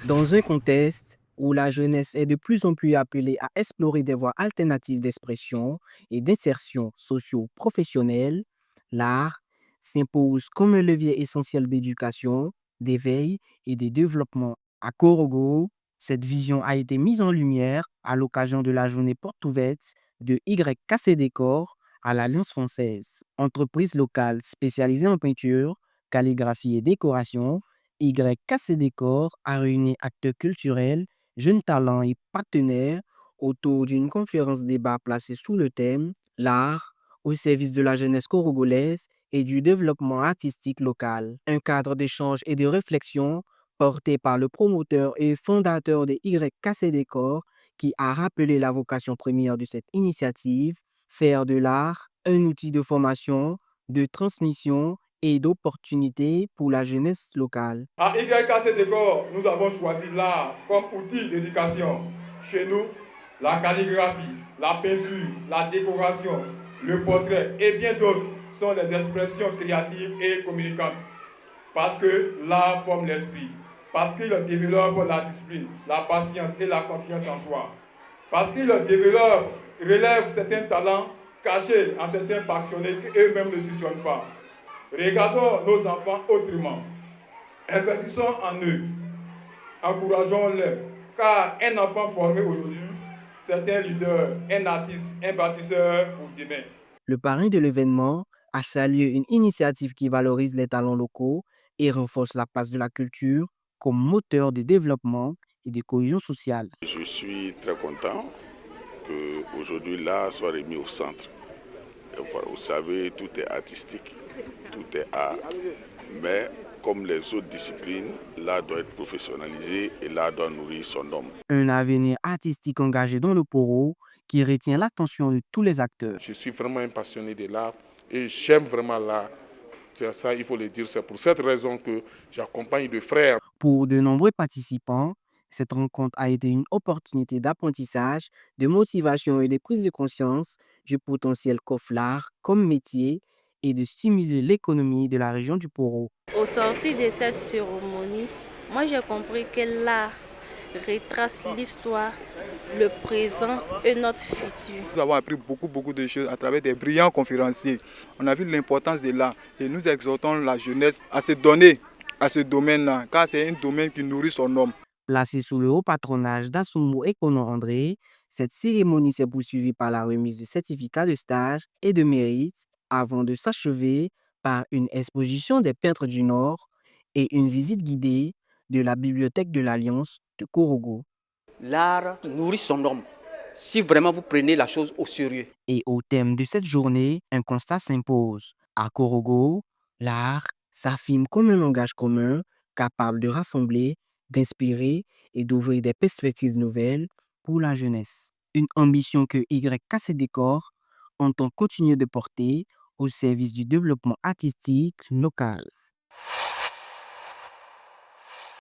Dans un contexte où la jeunesse est de plus en plus appelée à explorer des voies alternatives d'expression et d'insertion socio-professionnelle, l'art s'impose comme un levier essentiel d'éducation, d'éveil et de développement. À Korogo, cette vision a été mise en lumière à l'occasion de la journée porte ouverte de YKC Décor à l'Alliance française, entreprise locale spécialisée en peinture, calligraphie et décoration. YKC Décor a réuni acteurs culturels, jeunes talents et partenaires autour d'une conférence débat placée sous le thème L'art au service de la jeunesse corogolaise et du développement artistique local. Un cadre d'échange et de réflexion porté par le promoteur et fondateur de YKC Décor qui a rappelé la vocation première de cette initiative, faire de l'art un outil de formation, de transmission et d'opportunités pour la jeunesse locale. À YKC Décor, nous avons choisi l'art comme outil d'éducation. Chez nous, la calligraphie, la peinture, la décoration, le portrait et bien d'autres sont des expressions créatives et communicantes. Parce que l'art forme l'esprit, parce qu'il développe la discipline, la patience et la confiance en soi, parce qu'il développe, relève certains talents cachés en certains passionnés qu'eux-mêmes ne soupçonnent pas. Regardons nos enfants autrement. Investissons en eux, encourageons-les, car un enfant formé aujourd'hui, c'est un leader, un artiste, un bâtisseur pour demain. Le parrain de l'événement a salué une initiative qui valorise les talents locaux et renforce la place de la culture comme moteur de développement et de cohésion sociale. Je suis très content qu'aujourd'hui l'art soit remis au centre. Et voilà, vous savez, tout est artistique, tout est art. Mais comme les autres disciplines, l'art doit être professionnalisé et l'art doit nourrir son homme. Un avenir artistique engagé dans le Poro qui retient l'attention de tous les acteurs. Je suis vraiment un passionné de l'art et j'aime vraiment l'art. C'est ça, il faut le dire. C'est pour cette raison que j'accompagne des frères. Pour de nombreux participants, cette rencontre a été une opportunité d'apprentissage, de motivation et de prise de conscience du potentiel qu'offre l'art comme métier et de stimuler l'économie de la région du Poro. Au sortir de cette cérémonie, moi j'ai compris que l'art retrace l'histoire, le présent et notre futur. Nous avons appris beaucoup de choses à travers des brillants conférenciers. On a vu l'importance de l'art et nous exhortons la jeunesse à se donner à ce domaine-là, car c'est un domaine qui nourrit son homme. Placée sous le haut patronage d'Assumo Ekono André, cette cérémonie s'est poursuivie par la remise de certificats de stage et de mérite avant de s'achever par une exposition des peintres du Nord et une visite guidée de la bibliothèque de l'Alliance de Korogo. L'art nourrit son homme si vraiment vous prenez la chose au sérieux. Et au thème de cette journée, un constat s'impose. À Korogo, l'art s'affirme comme un langage commun capable de rassembler, d'inspirer et d'ouvrir des perspectives nouvelles pour la jeunesse. Une ambition que YKC Décor entend continuer de porter au service du développement artistique local.